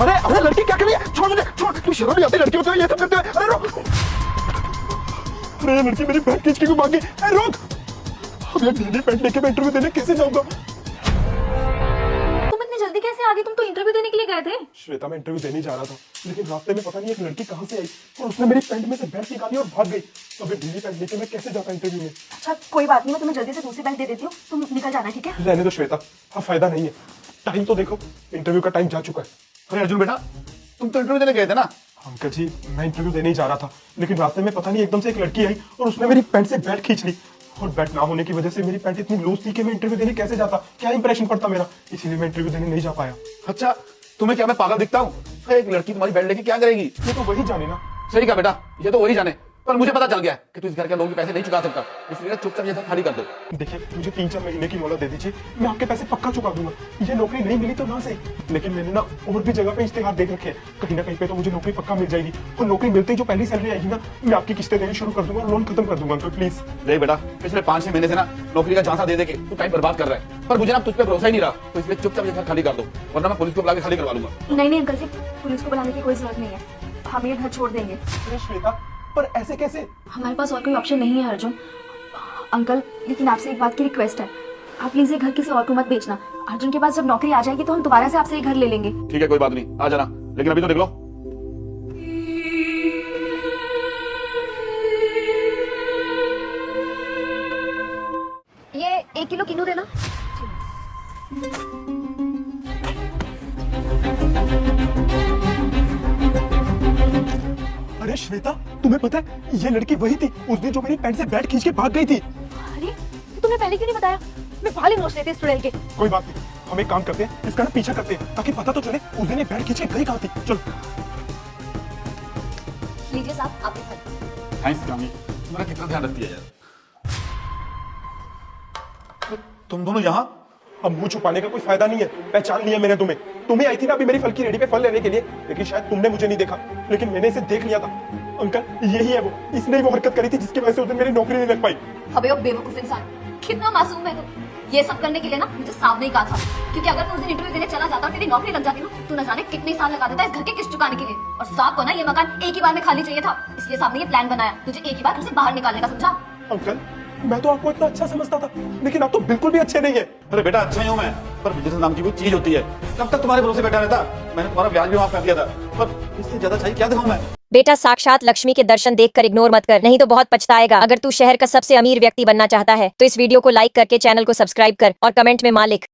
अरे अरे लड़की क्या कर रही है? छोड़ मुझे, छोड़। तू शर्म नहीं आती लड़कियों को ये सब करते हुए? अरे रोक। अरे ये लड़की मेरी बैग खींच के क्यों भाग गई? अरे रोक। अब ये ढीली पैंट लेके मैं इंटरव्यू देने कैसे जाऊंगा? तुम इतनी जल्दी कैसे आ गए? तुम तो इंटरव्यू देने के लिए गए थे। श्वेता, मैं इंटरव्यू देने जा रहा था, लेकिन रास्ते में पता नहीं एक लड़की कहाँ से आई और उसने मेरी पैंट में से बेल्ट निकाली और भाग गई। तो अभी ढीली पैंट लेके मैं कैसे जाता इंटरव्यू में? अच्छा कोई बात नहीं, मैं तुम्हें जल्दी से दूसरी बेल्ट दे देती हूँ, तुम निकल जाना, ठीक है? रहने दो श्वेता, अब फायदा नहीं है। टाइम तो देखो, इंटरव्यू का टाइम जा चुका है। अरे अर्जुन बेटा, तुम तो इंटरव्यू देने गए थे ना? अंकल जी, मैं इंटरव्यू देने ही जा रहा था, लेकिन रास्ते में पता नहीं एकदम से एक लड़की आई और उसने मेरी पैंट से बेल्ट खींच ली। और बेल्ट ना होने की वजह से मेरी पैंट इतनी लूज थी कि मैं इंटरव्यू देने कैसे जाता, क्या इंप्रेशन पड़ता मेरा, इसीलिए मैं इंटरव्यू देने नहीं जा पाया। अच्छा, तुम्हें क्या मैं पागल दिखता हूँ? एक लड़की तुम्हारी बेल्ट लेके क्या करेगी? ये तो वही जाने ना। सही कहा बेटा, ये तो वही जाने। पर मुझे पता चल गया कि तू इस घर के लोगों के पैसे नहीं चुका सकता, इसलिए चुपचाप ये घर खाली कर दो। देखिए, मुझे 3-4 महीने की मोहलत दे दीजिए, मैं आपके पैसे पक्का चुका दूंगा। ये नौकरी नहीं मिली तो ना सही, लेकिन मैंने ना और भी जगह पे इश्तेहार देख रखे हैं, कहीं ना कहीं पे तो मुझे नौकरी पक्का मिल जाएगी। और नौकरी मिलते ही जो पहली सैलरी आएगी ना, मैं आपकी किस्तें देनी शुरू कर दूंगा और लोन खत्म कर दूंगा। Uncle please. देख बेटा, पिछले 5-6 महीने से ना नौकरी का झांसा दे दे के तू टाइम बर्बाद कर रहा है, पर मुझे ना तुझ पे भरोसा ही नहीं रहा, तो इसलिए चुपचाप ये घर खाली कर दो, वरना मैं पुलिस को बुला के खाली करवा लूंगा। नहीं नहीं अंकल जी, पुलिस को बुलाने की कोई जरूरत नहीं है, हम ये घर छोड़ देंगे। अरे श्वेता, पर ऐसे कैसे? हमारे पास और कोई ऑप्शन नहीं है अर्जुन। अंकल, लेकिन आपसे एक बात की रिक्वेस्ट है, आप प्लीज ये घर किसी और को मत बेचना। अर्जुन के पास जब नौकरी आ जाएगी तो हम दोबारा से आपसे ये घर ले लेंगे। ठीक है, कोई बात नहीं, आ जाना, लेकिन अभी तो देख लो। ये 1 किलो किनू देना। अरे श्वेता, तुम्हें पता है ये लड़की वही थी उस दिन जो मेरी पैंट से बेल्ट खींच के भाग गई थी। अरे तुमने पहले क्यों नहीं बताया? मैं फाली नोच लेती स्टूडेंट के। कोई बात नहीं, हम एक काम करते हैं, इसका ना पीछा करते हैं ताकि पता तो चले उस दिन ये बेल्ट खींच के गई कहाँ थी। चलो। लीजिए साहब, आपके घर। थैंक्स कामी, तुम्हारा कितना ध्यान रखती है यार। तुम दोनों यहाँ? अब मुंह छुपाने का कोई फायदा नहीं है, पहचान लिया मैंने तुम्हें। तुम्हें आई थी ना अभी मेरी फल की रेडी पे फल लेने के लिए, लेकिन शायद तुमने मुझे नहीं देखा, लेकिन मैंने इसे देख लिया था। अंकल, यही है वो, इसने ही वो हरकत करी थी जिसकी वजह से उस दिन मेरी नौकरी नहीं लग पाई। अबे ओ बेवकूफ इंसान, कितना मासूम है तू। ये सब करने के लिए ना मुझे सामने ही कहा था, क्योंकि अगर तू उस दिन इंटरव्यू देने चला जाता और तेरी नौकरी लग जाती ना, तू न जाने कितने साल लगा देता इस घर के किस्त चुकाने के लिए। और साहब को ना ये मकान एक ही बार में खाली चाहिए था, इसलिए साहब ने ये प्लान बनाया तुझे एक ही बार घर से बाहर निकालने का, समझा? अंकल, मैं तो आपको इतना अच्छा समझता था, लेकिन आप तो बिल्कुल भी अच्छे नहीं है। अरे बेटा, अच्छा ही हूँ मैं, पर बिजनेस नाम की कोई चीज होती है, कब तक तुम्हारे भरोसे बैठा रहता? मैंने तुम्हारा ब्याज भी माफ कर दिया था, पर इससे ज्यादा चाहिए क्या दिखाऊं मैं? बेटा, साक्षात लक्ष्मी के दर्शन देखकर इग्नोर मत कर, नहीं तो बहुत पछताएगा। अगर तू शहर का सबसे अमीर व्यक्ति बनना चाहता है तो इस वीडियो को लाइक करके चैनल को सब्सक्राइब कर और कमेंट में माँ लिख।